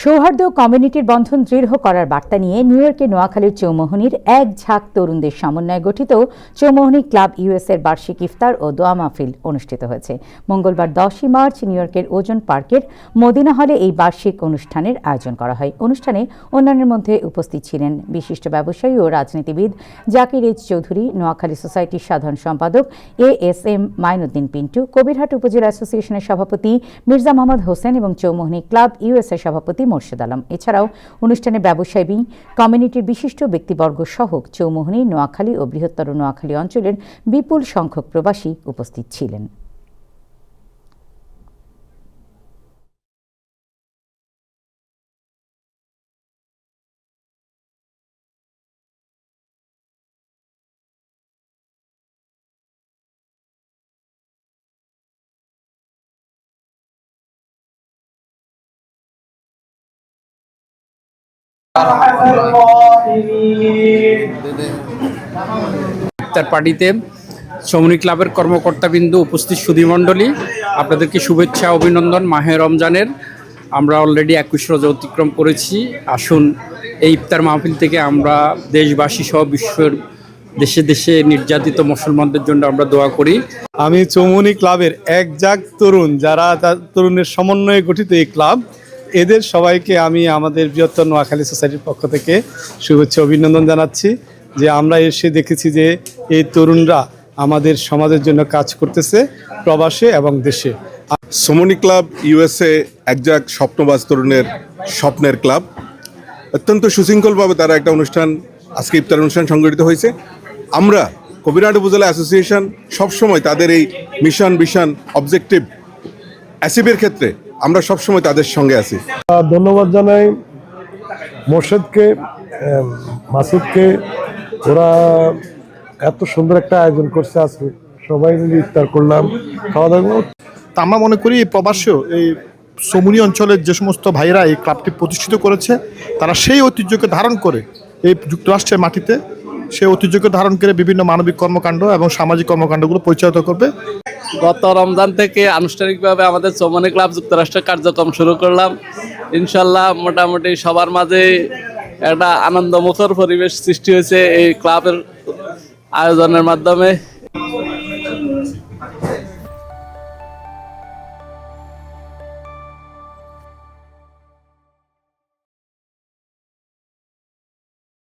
সৌহার্দ্য কমিউনিটির বন্ধন দৃঢ় করার বার্তা নিয়ে নিউ ইয়র্কের নোয়াখালীর চৌমোহনীর এক ঝাঁক তরুণদের সমন্বয়ে গঠিত চৌমোহনী ক্লাব ইউএসের বার্ষিক ইফতার ও দোয়া মাহফিল অনুষ্ঠিত হয়েছে। মঙ্গলবার 10 মার্চ নিউ ইয়র্কের ওজন পার্কের মদিনা হলে এই বার্ষিক অনুষ্ঠানের আয়োজন করা হয়। অনুষ্ঠানে অন্যান্যের মধ্যে উপস্থিত ছিলেন বিশিষ্ট ব্যবসায়ী ও রাজনীতিবিদ জাকির এইচ চৌধুরী, নোয়াখালী সোসাইটির সাধারণ সম্পাদক ASM মাইনুদ্দিন পিন্টু, কবিরহাট উপজেলা অ্যাসোসিয়েশনের সভাপতি মির্জা মোহাম্মদ হোসেন এবং চৌমোহনী ক্লাব ইউএসএর সভাপতি মোর্শেদ আলম। এছাড়াও অনুষ্ঠানে ব্যবসায়ী, কমিউনিটির বিশিষ্ট ব্যক্তিবর্গ সহ চৌমোহনী, নোয়াখালী ও বৃহত্তর নোয়াখালী অঞ্চলের বিপুল সংখ্যক প্রবাসী উপস্থিত ছিলেন। ইফতার পার্টিতে চৌমোহনী ক্লাবের কর্মকর্তাবৃন্দ, উপস্থিত সুধীমণ্ডলী, আপনাদেরকে শুভেচ্ছা অভিনন্দন। মাহে রমজানের আমরা অলরেডি 21 রোজা অতিক্রম করেছি। আসুন এই ইফতার মাহফিল থেকে আমরা দেশবাসী সহ বিশ্বের দেশে দেশে নির্যাতিত মুসলমানদের জন্য আমরা দোয়া করি। আমি চৌমোহনী ক্লাবের এক ঝাঁক তরুণ, যারা তরুণের সমন্বয়ে গঠিত এই ক্লাব, এদের সবাইকে আমি আমাদের বৃহত্তর নোয়াখালী সোসাইটির পক্ষ থেকে শুভেচ্ছা অভিনন্দন জানাচ্ছি যে আমরা এসে দেখেছি যে এই তরুণরা আমাদের সমাজের জন্য কাজ করতেছে প্রবাসে এবং দেশে। চৌমোহনী ক্লাব ইউএসএ এক ঝাঁক স্বপ্নবাজ তরুণের স্বপ্নের ক্লাব। অত্যন্ত সুশৃঙ্খলভাবে তারা একটা অনুষ্ঠান, আজকে ইফতার অনুষ্ঠান সংগঠিত হয়েছে। আমরা কবিরহাট উপজেলা অ্যাসোসিয়েশন সবসময় তাদের এই মিশন, ভিশন, অবজেক্টিভ অ্যাচিভের ক্ষেত্রে আমরা সবসময় তাদের সঙ্গে আছি। ধন্যবাদ জানাই মোর্শেদকে, মাসুদকে। ওরা এত সুন্দর একটা আয়োজন করছে, আজকে সবাই মিলে ইফতার করলাম, খাওয়া দাওয়া। তা আমরা মনে করি এই প্রবাসীও, এই চৌমোহনী অঞ্চলের যে সমস্ত ভাইরা এই ক্লাবটি প্রতিষ্ঠিত করেছে, তারা সেই ঐতিহ্যকে ধারণ করে এই যুক্তরাষ্ট্রের মাটিতে সেই ঐতিহ্যকে ধারণ করে বিভিন্ন মানবিক কর্মকাণ্ড এবং সামাজিক কর্মকাণ্ডগুলো পরিচালিত করবে। গত রমজান থেকে আনুষ্ঠানিকভাবে আমাদের চৌমোহনী ক্লাব যুক্তরাষ্ট্রের কার্যক্রম শুরু করলাম। ইনশাল্লাহ মোটামুটি সবার মাঝে একটা আনন্দমুখর পরিবেশ সৃষ্টি হয়েছে এই ক্লাবের আয়োজনের মাধ্যমে।